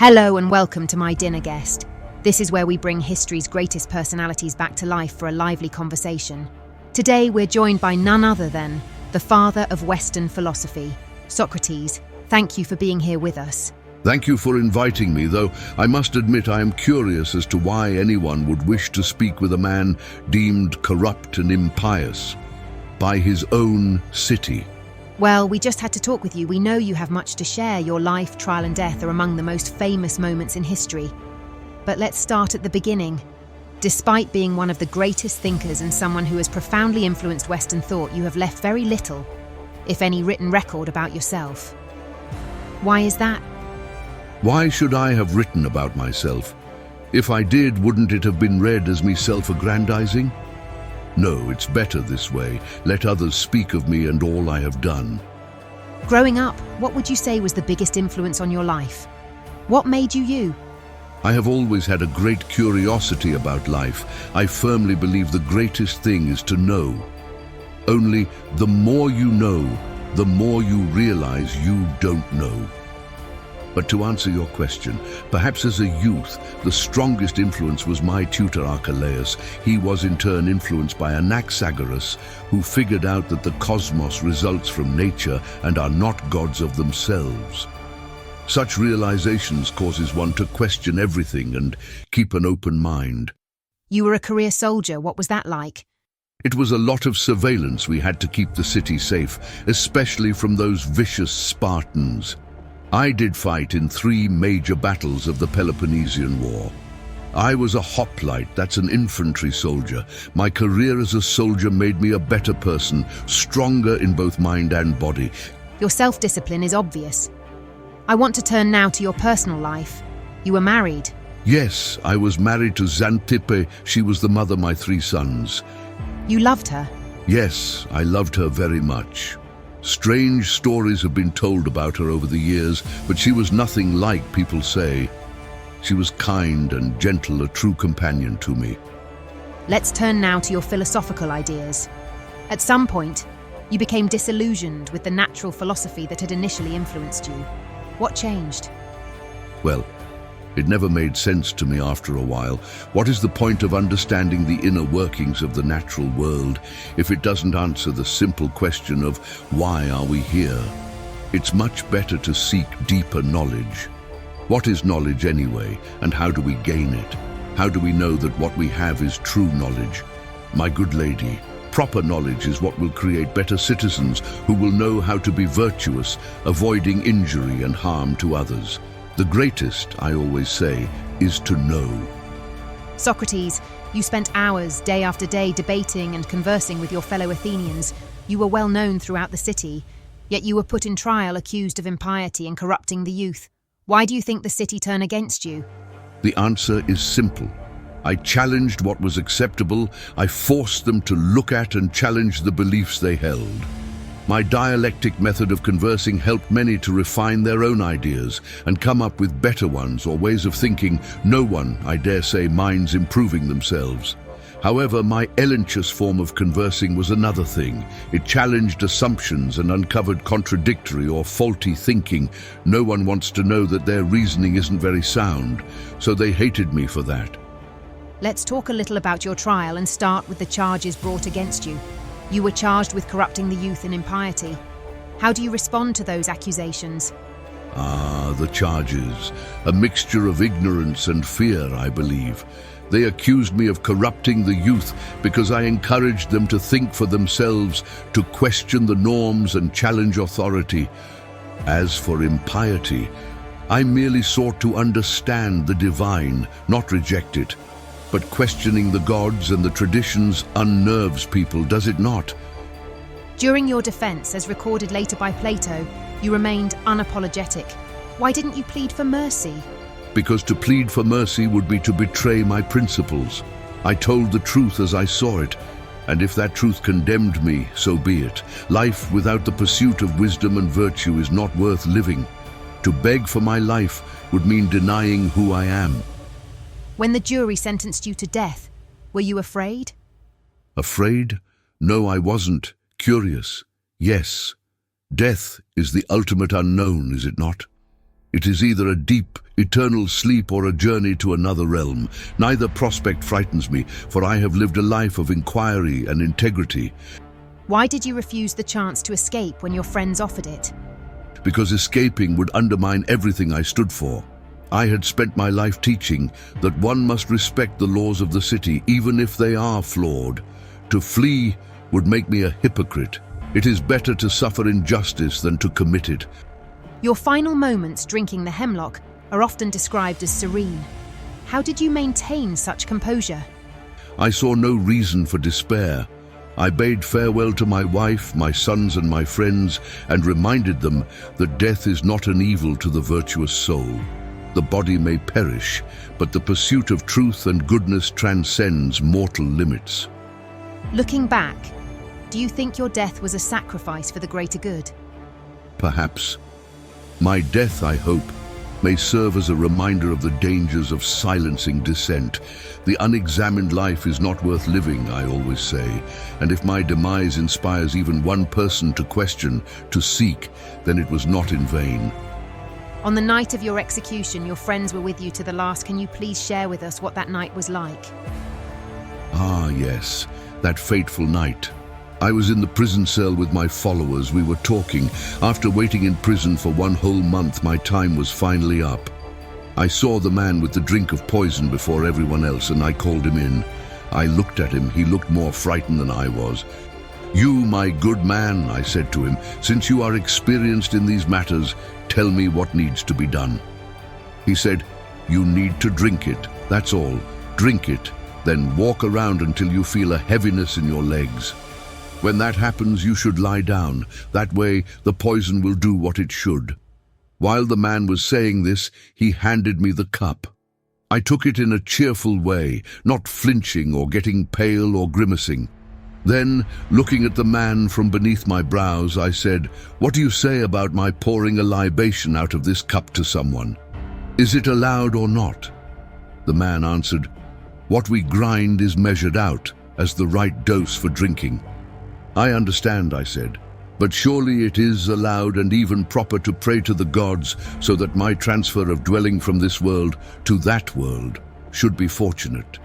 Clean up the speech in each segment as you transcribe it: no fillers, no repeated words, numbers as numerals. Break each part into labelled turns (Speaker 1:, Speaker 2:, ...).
Speaker 1: Hello and welcome to my dinner guest. This is where we bring history's greatest personalities back to life for a lively conversation. Today we're joined by none other than the father of Western philosophy, Socrates. Thank you for being here with us.
Speaker 2: Thank you for inviting me, though I must admit I am curious as to why anyone would wish to speak with a man deemed corrupt and impious by his own city.
Speaker 1: Well, we just had to talk with you. We know you have much to share. Your life, trial and death are among the most famous moments in history. But let's start at the beginning. Despite being one of the greatest thinkers and someone who has profoundly influenced Western thought, you have left very little, if any, written record about yourself. Why is that?
Speaker 2: Why should I have written about myself? If I did, wouldn't it have been read as me self-aggrandizing? No, it's better this way. Let others speak of me and all I have done.
Speaker 1: Growing up, what would you say was the biggest influence on your life? What made you you?
Speaker 2: I have always had a great curiosity about life. I firmly believe the greatest thing is to know. Only the more you know, the more you realize you don't know. But to answer your question, perhaps as a youth, the strongest influence was my tutor Archelaus. He was in turn influenced by Anaxagoras, who figured out that the cosmos results from nature and are not gods of themselves. Such realizations causes one to question everything and keep an open mind.
Speaker 1: You were a career soldier. What was that like?
Speaker 2: It was a lot of surveillance. We had to keep the city safe, especially from those vicious Spartans. I did fight in 3 major battles of the Peloponnesian War. I was a hoplite, that's an infantry soldier. My career as a soldier made me a better person, stronger in both mind and body.
Speaker 1: Your self-discipline is obvious. I want to turn now to your personal life. You were married.
Speaker 2: Yes, I was married to Xanthippe. She was the mother of my 3 sons.
Speaker 1: You loved her?
Speaker 2: Yes, I loved her very much. Strange stories have been told about her over the years, but she was nothing like people say. She was kind and gentle, a true companion to me.
Speaker 1: Let's turn now to your philosophical ideas. At some point, you became disillusioned with the natural philosophy that had initially influenced you. What changed?
Speaker 2: Well, it never made sense to me after a while. What is the point of understanding the inner workings of the natural world if it doesn't answer the simple question of why are we here? It's much better to seek deeper knowledge. What is knowledge anyway, and how do we gain it? How do we know that what we have is true knowledge? My good lady, proper knowledge is what will create better citizens who will know how to be virtuous, avoiding injury and harm to others. The greatest, I always say, is to know.
Speaker 1: Socrates, you spent hours, day after day, debating and conversing with your fellow Athenians. You were well known throughout the city, yet you were put in trial accused of impiety and corrupting the youth. Why do you think the city turned against you?
Speaker 2: The answer is simple. I challenged what was acceptable. I forced them to look at and challenge the beliefs they held. My dialectic method of conversing helped many to refine their own ideas and come up with better ones or ways of thinking. No one, I dare say, minds improving themselves. However, my elenchus form of conversing was another thing. It challenged assumptions and uncovered contradictory or faulty thinking. No one wants to know that their reasoning isn't very sound, so they hated me for that.
Speaker 1: Let's talk a little about your trial and start with the charges brought against you. You were charged with corrupting the youth and impiety. How do you respond to those accusations?
Speaker 2: The charges. A mixture of ignorance and fear, I believe. They accused me of corrupting the youth because I encouraged them to think for themselves, to question the norms and challenge authority. As for impiety, I merely sought to understand the divine, not reject it. But questioning the gods and the traditions unnerves people, does it not?
Speaker 1: During your defense, as recorded later by Plato, you remained unapologetic. Why didn't you plead for mercy?
Speaker 2: Because to plead for mercy would be to betray my principles. I told the truth as I saw it, and if that truth condemned me, so be it. Life without the pursuit of wisdom and virtue is not worth living. To beg for my life would mean denying who I am.
Speaker 1: When the jury sentenced you to death, were you afraid?
Speaker 2: Afraid? No, I wasn't. Curious? Yes. Death is the ultimate unknown, is it not? It is either a deep, eternal sleep or a journey to another realm. Neither prospect frightens me, for I have lived a life of inquiry and integrity.
Speaker 1: Why did you refuse the chance to escape when your friends offered it?
Speaker 2: Because escaping would undermine everything I stood for. I had spent my life teaching that one must respect the laws of the city, even if they are flawed. To flee would make me a hypocrite. It is better to suffer injustice than to commit it.
Speaker 1: Your final moments drinking the hemlock are often described as serene. How did you maintain such composure?
Speaker 2: I saw no reason for despair. I bade farewell to my wife, my sons and my friends, and reminded them that death is not an evil to the virtuous soul. The body may perish, but the pursuit of truth and goodness transcends mortal limits.
Speaker 1: Looking back, do you think your death was a sacrifice for the greater good?
Speaker 2: Perhaps. My death, I hope, may serve as a reminder of the dangers of silencing dissent. The unexamined life is not worth living, I always say, and if my demise inspires even one person to question, to seek, then it was not in vain.
Speaker 1: On the night of your execution, your friends were with you to the last. Can you please share with us what that night was like?
Speaker 2: Ah, yes, that fateful night. I was in the prison cell with my followers. We were talking. After waiting in prison for 1 whole month, my time was finally up. I saw the man with the drink of poison before everyone else, and I called him in. I looked at him. He looked more frightened than I was. "You, my good man," I said to him, "since you are experienced in these matters, tell me what needs to be done." He said, "You need to drink it. That's all. Drink it. Then walk around until you feel a heaviness in your legs. When that happens, you should lie down. That way, the poison will do what it should." While the man was saying this, he handed me the cup. I took it in a cheerful way, not flinching or getting pale or grimacing. Then, looking at the man from beneath my brows, I said, "What do you say about my pouring a libation out of this cup to someone? Is it allowed or not?" The man answered, "What we grind is measured out as the right dose for drinking." "I understand," I said, "but surely it is allowed and even proper to pray to the gods so that my transfer of dwelling from this world to that world should be fortunate."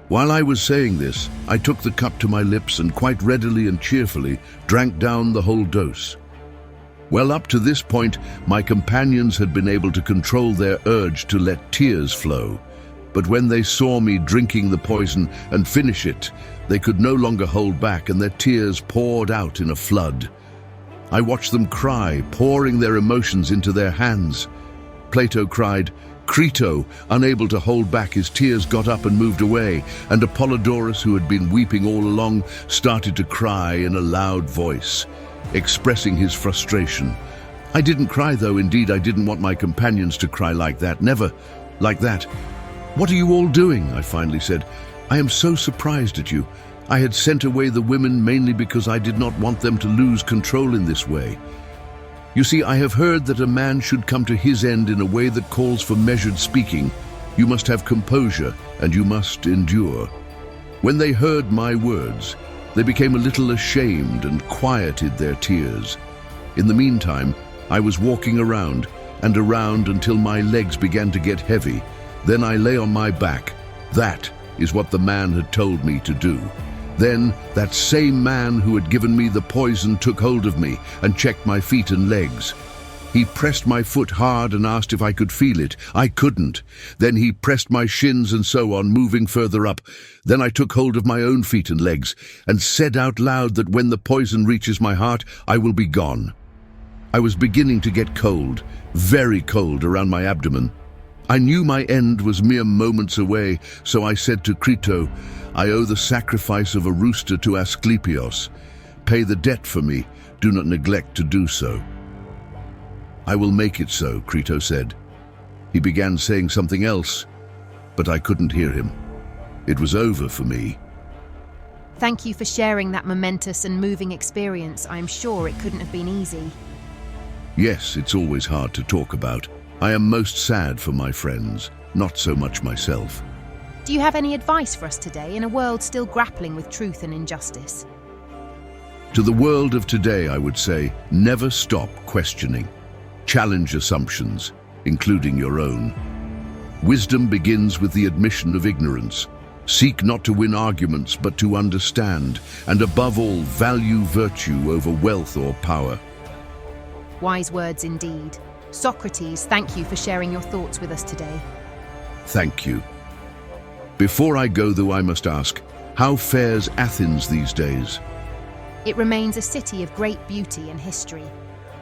Speaker 2: While I was saying this, I took the cup to my lips and quite readily and cheerfully drank down the whole dose. Well, up to this point, my companions had been able to control their urge to let tears flow. But when they saw me drinking the poison and finish it, they could no longer hold back, and their tears poured out in a flood. I watched them cry, pouring their emotions into their hands. Plato cried, Crito, unable to hold back his tears, got up and moved away, and Apollodorus, who had been weeping all along, started to cry in a loud voice, expressing his frustration. I didn't cry, though. Indeed, I didn't want my companions to cry like that. Never like that. "What are you all doing?" I finally said. "I am so surprised at you. I had sent away the women mainly because I did not want them to lose control in this way. You see, I have heard that a man should come to his end in a way that calls for measured speaking. You must have composure, and you must endure." When they heard my words, they became a little ashamed and quieted their tears. In the meantime, I was walking around and around until my legs began to get heavy. Then I lay on my back. That is what the man had told me to do. Then that same man who had given me the poison took hold of me and checked my feet and legs. He pressed my foot hard and asked if I could feel it. I couldn't. Then he pressed my shins and so on, moving further up. Then I took hold of my own feet and legs and said out loud that when the poison reaches my heart, I will be gone. I was beginning to get cold, very cold around my abdomen. I knew my end was mere moments away, so I said to Crito, "I owe the sacrifice of a rooster to Asclepios. Pay the debt for me. Do not neglect to do so." "I will make it so," Crito said. He began saying something else, but I couldn't hear him. It was over for me.
Speaker 1: Thank you for sharing that momentous and moving experience. I'm sure it couldn't have been easy.
Speaker 2: Yes, it's always hard to talk about. I am most sad for my friends, not so much myself.
Speaker 1: Do you have any advice for us today in a world still grappling with truth and injustice?
Speaker 2: To the world of today, I would say, never stop questioning. Challenge assumptions. including your own. Wisdom begins with the admission of ignorance. Seek not to win arguments, but to understand, and above all, value virtue over wealth or power.
Speaker 1: Wise words indeed. Socrates, thank you for sharing your thoughts with us today.
Speaker 2: Thank you. Before I go, though, I must ask, how fares Athens these days?
Speaker 1: It remains a city of great beauty and history,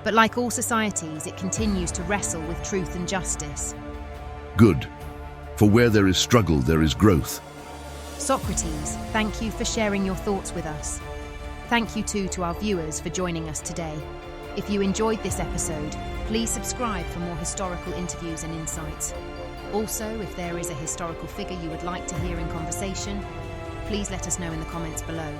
Speaker 1: but like all societies, it continues to wrestle with truth and justice.
Speaker 2: Good, for where there is struggle, there is growth.
Speaker 1: Socrates, thank you for sharing your thoughts with us. Thank you too to our viewers for joining us today. If you enjoyed this episode, please subscribe for more historical interviews and insights. Also, if there is a historical figure you would like to hear in conversation, please let us know in the comments below.